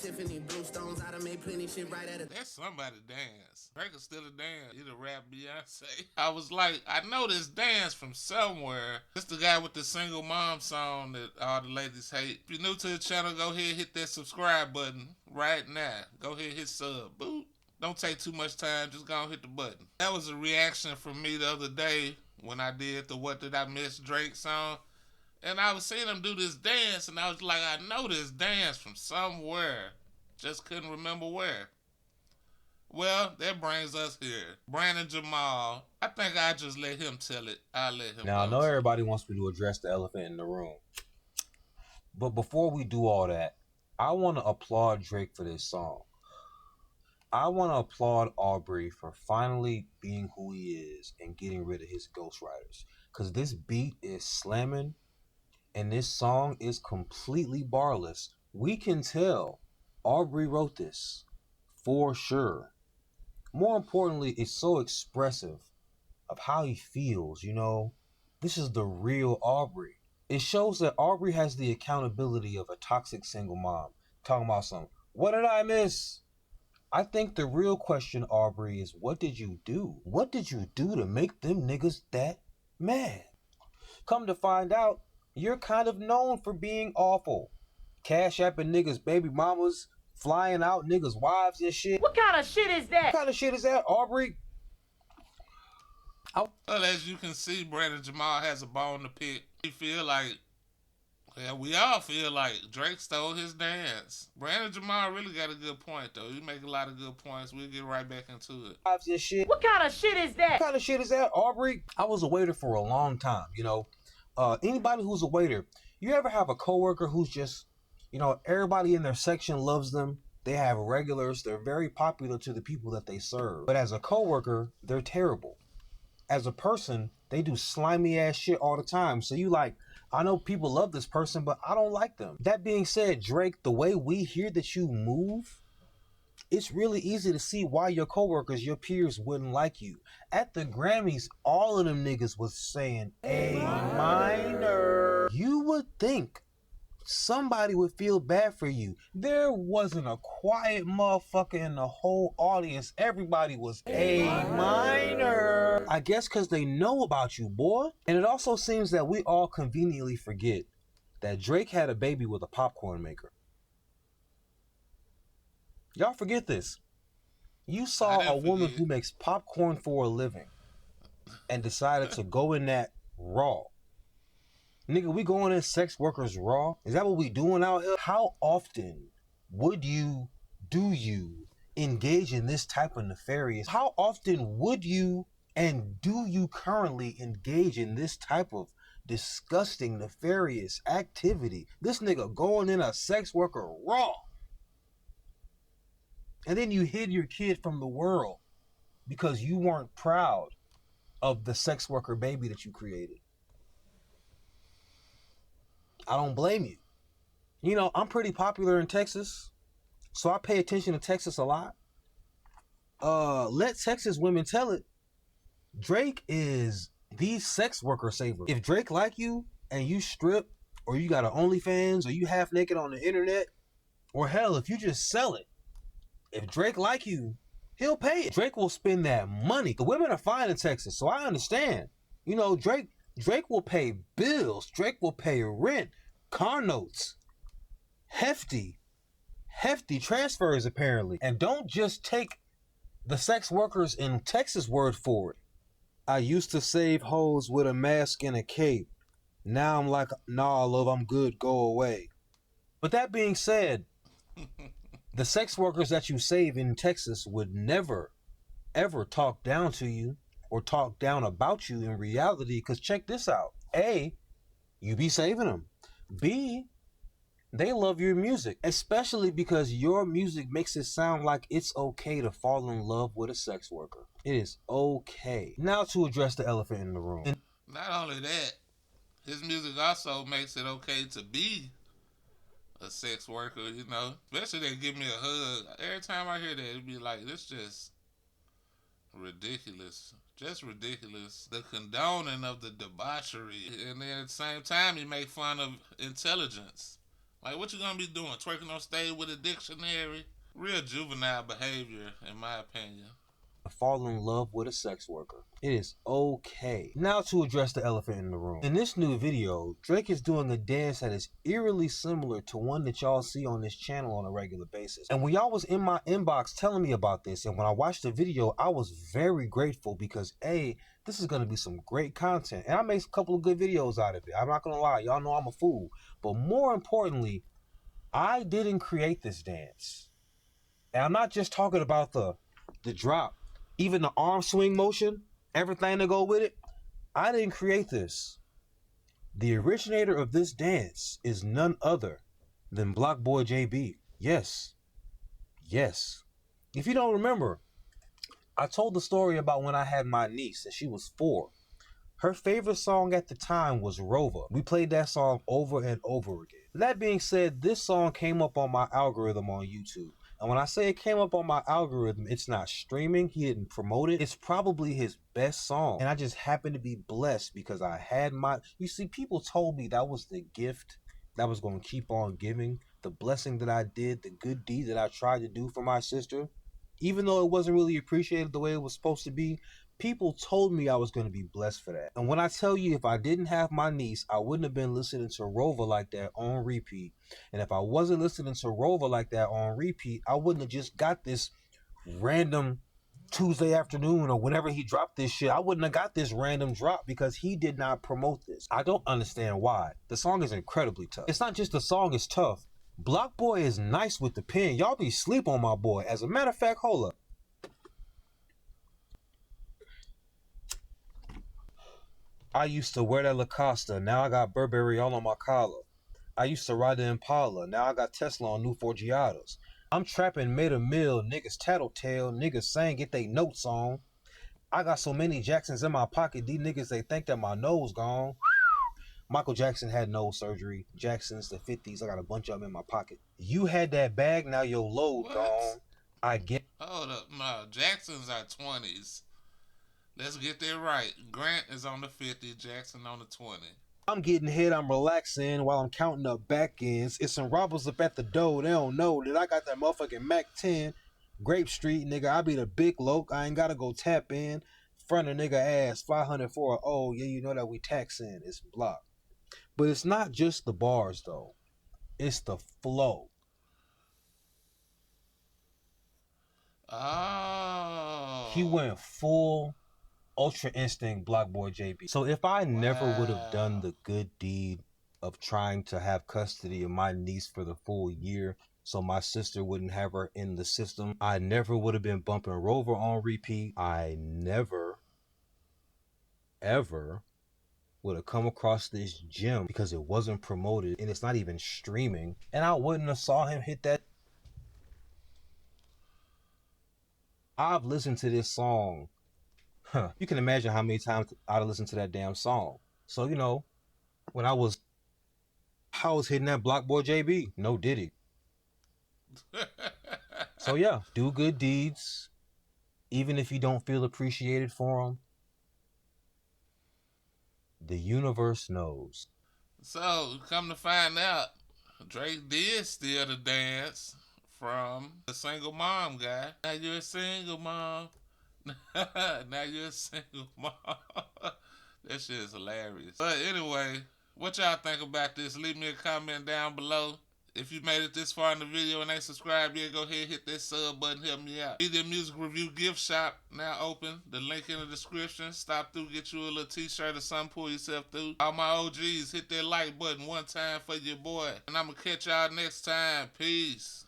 Tiffany blue stones. I done made plenty shit right at it. That's somebody dance. Drake is still a dance. He the rap Beyonce. I was like, I know this dance from somewhere. This the guy with the single mom song that all the ladies hate. If you're new to the channel, go ahead, hit that subscribe button right now. Go ahead, hit sub. Boop. Don't take too much time. Just go and hit the button. That was a reaction from me the other day when I did the What Did I Miss Drake song. And I was seeing him do this dance, and I was like, I know this dance from somewhere. Just couldn't remember where. Well, that brings us here. Brandon Jamal. I think I just let him tell it. I'll let him Now, I go. know everybody wants me to address the elephant in the room. But before we do all that, I want to applaud Drake for this song. I want to applaud Aubrey for finally being who he is and getting rid of his ghostwriters. Because this beat is slamming and this song is completely barless. We can tell Aubrey wrote this for sure. More importantly, it's so expressive of how he feels, you know. This is the real Aubrey. It shows that Aubrey has the accountability of a toxic single mom. Talking about something. What did I miss? I think the real question, Aubrey, is what did you do? What did you do to make them niggas that mad? Come to find out, you're kind of known for being awful. Cash apping niggas' baby mamas, flying out niggas' wives and shit. What kind of shit is that? What kind of shit is that, Aubrey? Well, as you can see, Brandon Jamal has a bone to pick. He feel like, well, we all feel like Drake stole his dance. Brandon Jamal really got a good point, though. You make a lot of good points. We'll get right back into it. What kind of shit is that? What kind of shit is that, Aubrey? I was a waiter for a long time, you know. Anybody who's a waiter, you ever have a coworker who's just, you know, everybody in their section loves them. They have regulars. They're very popular to the people that they serve. But as a coworker, they're terrible. As a person, they do slimy ass shit all the time. So you like, I know people love this person, but I don't like them. That being said, Drake, the way we hear that you move, it's really easy to see why your coworkers, your peers wouldn't like you. At the Grammys, all of them niggas was saying A minor. You would think somebody would feel bad for you. There wasn't a quiet motherfucker in the whole audience. Everybody was A minor. I guess because they know about you, boy. And it also seems that we all conveniently forget that Drake had a baby with a popcorn maker. Y'all forget this. You saw a woman who makes popcorn for a living and decided to go in that raw. Nigga, we going in sex workers raw? Is that what we doing out here? How often do you engage in this type of nefarious? How often would you and do you currently engage in this type of disgusting, nefarious activity? This nigga going in a sex worker raw. And then you hid your kid from the world because you weren't proud of the sex worker baby that you created. I don't blame you. You know, I'm pretty popular in Texas, so I pay attention to Texas a lot. Let Texas women tell it. Drake is the sex worker saver. If Drake like you and you strip, or you got an OnlyFans, or you half naked on the internet, or hell, if you just sell it, if Drake like you, he'll pay it. Drake will spend that money. The women are fine in Texas, so I understand. You know, Drake will pay bills. Drake will pay rent, car notes, hefty transfers apparently. And don't just take the sex workers in Texas word for it. I used to save hoes with a mask and a cape. Now I'm like, nah, love, I'm good, go away. But that being said, the sex workers that you save in Texas would never, ever talk down to you or talk down about you in reality, because check this out. A, you be saving them. B, they love your music, especially because your music makes it sound like it's okay to fall in love with a sex worker. It is okay. Now to address the elephant in the room. Not only that, his music also makes it okay to be a sex worker, you know. Especially they give me a hug. Every time I hear that, it'd be like, this just ridiculous. Just ridiculous. The condoning of the debauchery. And then at the same time, you make fun of intelligence. Like, what you gonna be doing? Twerking on stage with a dictionary? Real juvenile behavior, in my opinion. Fall in love with a sex worker. It is okay. Now to address the elephant in the room. In this new video, Drake is doing a dance that is eerily similar to one that y'all see on this channel on a regular basis. And when y'all was in my inbox telling me about this, and when I watched the video, I was very grateful because A, this is gonna be some great content. And I made a couple of good videos out of it. I'm not gonna lie, y'all know I'm a fool. But more importantly, I didn't create this dance. And I'm not just talking about the drop. Even the arm swing motion, everything to go with it, I didn't create this. The originator of this dance is none other than Block Boy JB. Yes. Yes. If you don't remember, I told the story about when I had my niece and she was 4. Her favorite song at the time was Rover. We played that song over and over again. That being said, this song came up on my algorithm on YouTube. And when I say it came up on my algorithm, it's not streaming. He didn't promote it. It's probably his best song. And I just happened to be blessed because I had my... You see, people told me that was the gift that was going to keep on giving. The blessing that I did, the good deed that I tried to do for my sister. Even though it wasn't really appreciated the way it was supposed to be, people told me I was going to be blessed for that. And when I tell you, if I didn't have my niece, I wouldn't have been listening to Rover like that on repeat. And if I wasn't listening to Rover like that on repeat, I wouldn't have just got this random Tuesday afternoon or whenever he dropped this shit. I wouldn't have got this random drop because he did not promote this. I don't understand why. The song is incredibly tough. It's not just the song is tough. Block Boy is nice with the pen. Y'all be sleep on my boy. As a matter of fact, hold up. I used to wear that Lacoste, now I got Burberry all on my collar. I used to ride the Impala, now I got Tesla on new Forgiatos. I'm trapping, made a mill, niggas tattletale, niggas saying get they notes on. I got so many Jacksons in my pocket, these niggas they think that my nose gone. Michael Jackson had nose surgery. Jackson's the 50s, I got a bunch of them in my pocket. You had that bag, now your load gone. I get... Hold up, no, Jacksons are 20s. Let's get that right. Grant is on the 50, Jackson on the 20. I'm getting hit, I'm relaxing while I'm counting up back ends. It's some robbers up at the door, they don't know that I got that motherfucking Mac 10. Grape Street, nigga, I be the big loc, I ain't gotta go tap in. Front of nigga ass, 500 for a oh, yeah, you know that we taxing. It's blocked. But it's not just the bars, though. It's the flow. Oh. He went full Ultra Instinct Block Boy JB. So if I never would have done the good deed of trying to have custody of my niece for the full year so my sister wouldn't have her in the system, I never would have been bumping Rover on repeat. I never, ever would have come across this gem because it wasn't promoted and it's not even streaming. And I wouldn't have saw him hit that. I've listened to this song. You can imagine how many times I'd listened to that damn song. So, you know, when I was hitting that Block Boy JB, no Diddy. So yeah, do good deeds, even if you don't feel appreciated for them. The universe knows. So, come to find out, Drake did steal the dance from the single mom guy. Now you're a single mom. Now you're a single mom. That shit is hilarious. But anyway, what y'all think about this? Leave me a comment down below. If you made it this far in the video and ain't subscribed yet, go ahead, hit that sub button, help me out. Media Music Review gift shop now open. The link in the description. Stop through, get you a little t-shirt or something, pull yourself through. All my OGs, hit that like button one time for your boy. And I'm going to catch y'all next time. Peace.